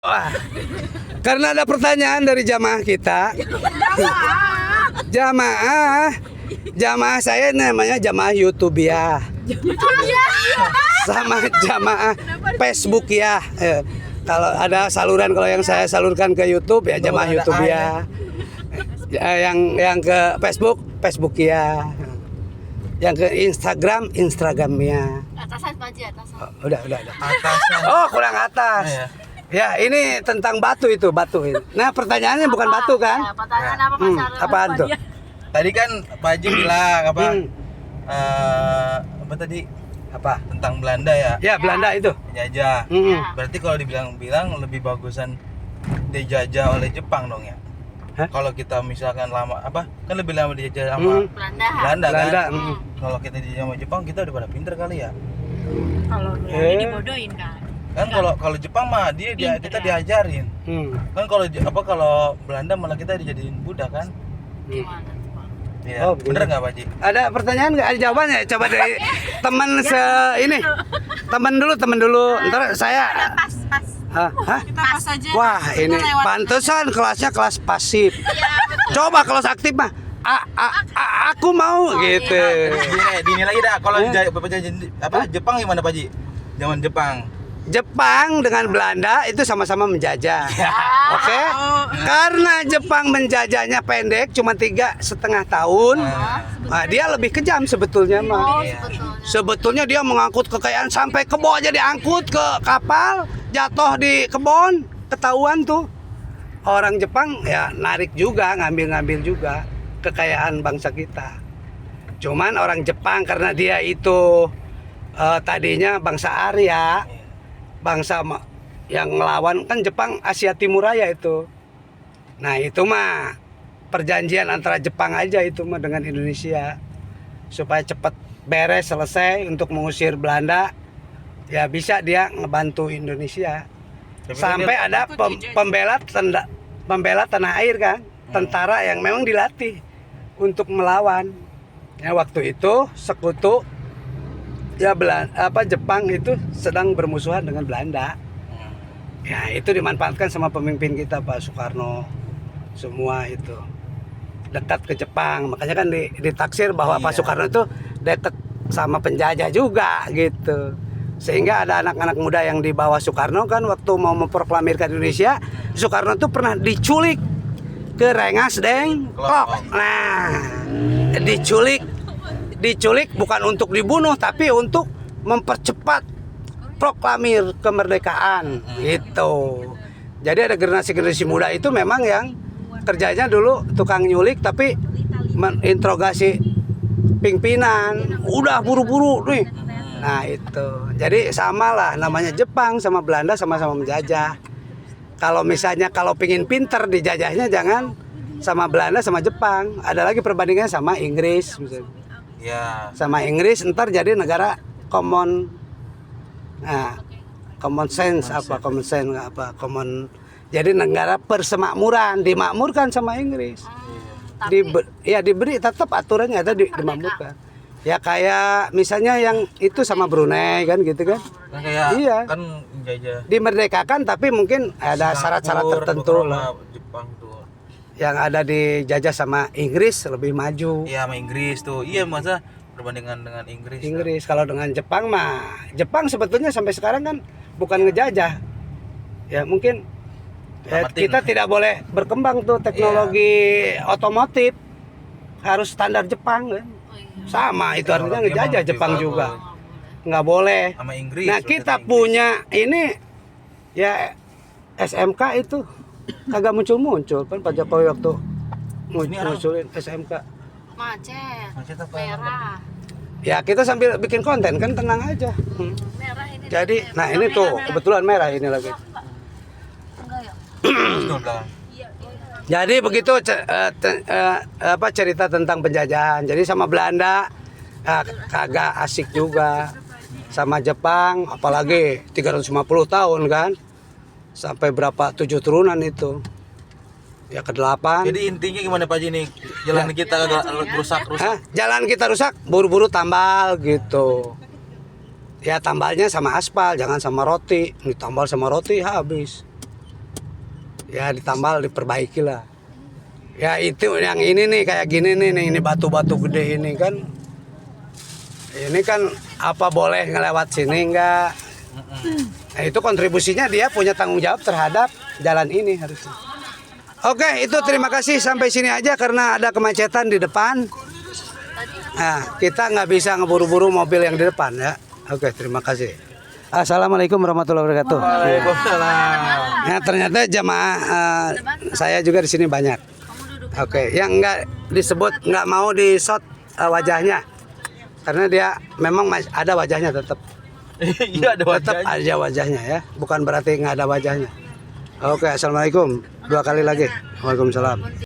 Wah, karena ada pertanyaan dari jamaah kita. Jamaah saya namanya jamaah YouTube ya. Sama jamaah Facebook ya. Kalau ada saluran, kalau yang saya salurkan ke YouTube ya jamaah YouTube ya. Yang ke Facebook ya. Yang ke Instagramnya. Atasan Pak Haji, atasan. Oh, udah. Atasan. Oh, kurang atas. Ya, ini tentang batu itu. Nah, pertanyaannya bukan batu kan? Ya, pertanyaan apa Pak Sarul? Apaan tuh? Tadi kan Pak Haji bilang apa tadi? Apa? Tentang Belanda ya. Ya, Belanda itu. Penjajah. Ya. Berarti kalau dibilang lebih bagusan dijajah oleh Jepang dong ya. Hah? Kalau kita misalkan lama kan lebih lama dijajah sama Belanda. Belanda. kan. Kalau kita dijajah sama Jepang kita udah pada pinter kali ya. Kalau Belanda dibodohin kan. Kan kalau Jepang mah kita diajarin. Kan kalau Belanda malah kita dijadiin budak kan? Gimana tuh, Pak? Iya. Oh, bener nggak Pak Haji? Ada pertanyaan nggak? Ada jawabannya? Coba dari teman ini. Teman dulu. Ntar saya. Pas. Hah? Kita pas aja. Wah, ini pantesan kelasnya kelas pasif. Coba kelas aktif mah. Aku mau gitu. Dini lagi dah. Kalau Jepang gimana Pak Haji? Zaman Jepang. Jepang dengan Belanda itu sama-sama menjajah. Oke? Karena Jepang menjajahnya pendek, cuma 3,5 tahun. Nah, dia lebih kejam sebetulnya mah. Sebetulnya dia mengangkut kekayaan sampai kebo aja diangkut ke kapal, jatuh di kebon, ketahuan tuh. Orang Jepang ya narik juga, ngambil juga kekayaan bangsa kita. Cuman orang Jepang karena dia itu tadinya bangsa Arya, bangsa yang melawan kan Jepang Asia Timur Raya itu. Nah itu mah perjanjian antara Jepang aja itu mah dengan Indonesia supaya cepat beres selesai untuk mengusir Belanda. Ya bisa dia ngebantu Indonesia. Sampai ada pembela tanah air kan, tentara yang memang dilatih untuk melawan. Ya waktu itu sekutu ya Jepang itu sedang bermusuhan dengan Belanda. Ya itu dimanfaatkan sama pemimpin kita Pak Soekarno. Semua itu dekat ke Jepang. Makanya kan ditaksir bahwa Pak Soekarno itu dekat sama penjajah juga gitu. Sehingga ada anak-anak muda yang di bawah Soekarno kan waktu mau memproklamirkan Indonesia, Soekarno itu pernah diculik ke Rengas Dengklok. Nah, diculik bukan untuk dibunuh tapi untuk mempercepat proklamir kemerdekaan gitu. Jadi ada generasi muda itu memang yang kerjanya dulu tukang nyulik tapi menginterogasi pimpinan, udah buru-buru nih. Nah itu, jadi samalah namanya Jepang sama Belanda sama-sama menjajah. Kalau misalnya kalau pingin pinter dijajahnya jangan sama Belanda sama Jepang. Ada lagi perbandingannya sama Inggris misalnya. Ya. Sama Inggris ntar jadi negara common. Nah, common sense. Jadi negara persemakmuran, dimakmurkan sama Inggris. Diberi tetap aturannya ada dimakmurkan. Ya kayak misalnya yang itu sama Brunei kan gitu kan. Iya. Kan jajah. Dimerdekakan tapi mungkin ada syarat-syarat tertentu lah. Jepang tuh. Yang ada dijajah sama Inggris lebih maju. Iya sama Inggris tuh. Iya masa perbandingan dengan Inggris. Inggris kalau dengan Jepang mah Jepang sebetulnya sampai sekarang kan bukan ngejajah. Ya mungkin kita tidak boleh berkembang tuh teknologi otomotif. Harus standar Jepang kan. Sama itu artinya ngejajah Jepang juga. Nggak boleh. Sama Inggris. Nah kita punya ini ya SMK itu kagak muncul kan Pak Jokowi waktu ngusulin SMK. Macet merah. Ya kita sambil bikin konten kan tenang aja. Merah ini. Jadi nah ini tuh kebetulan merah ini lagi. Enggak ya? Jadi begitu cerita tentang penjajahan. Jadi sama Belanda kagak asik juga. Sama Jepang apalagi 350 tahun kan. Sampai berapa 7 turunan itu. Ya ke-8. Jadi intinya gimana Pak Haji nih? Jalan kita agak rusak. Jalan kita rusak, buru-buru tambal gitu. Ya tambalnya sama aspal, jangan sama roti. Ditambal sama roti habis. ya ditambal, diperbaiki lah. Ya itu yang ini nih kayak gini nih, ini batu-batu gede ini kan. Ini kan apa boleh ngelewat sini enggak? Nah, itu kontribusinya dia punya tanggung jawab terhadap jalan ini harusnya. Oke, itu terima kasih sampai sini aja karena ada kemacetan di depan. Nah, kita nggak bisa ngeburu-buru mobil yang di depan ya. Oke, terima kasih. Assalamualaikum warahmatullahi wabarakatuh. Waalaikumsalam. Nah, ternyata jamaah saya juga di sini banyak. Oke, yang nggak disebut nggak mau di shot wajahnya karena dia memang ada wajahnya tetap. Iya ada Tetap wajahnya. aja wajahnya ya, bukan berarti nggak ada wajahnya. Oke, assalamualaikum. 2 kali lagi. Waalaikumsalam.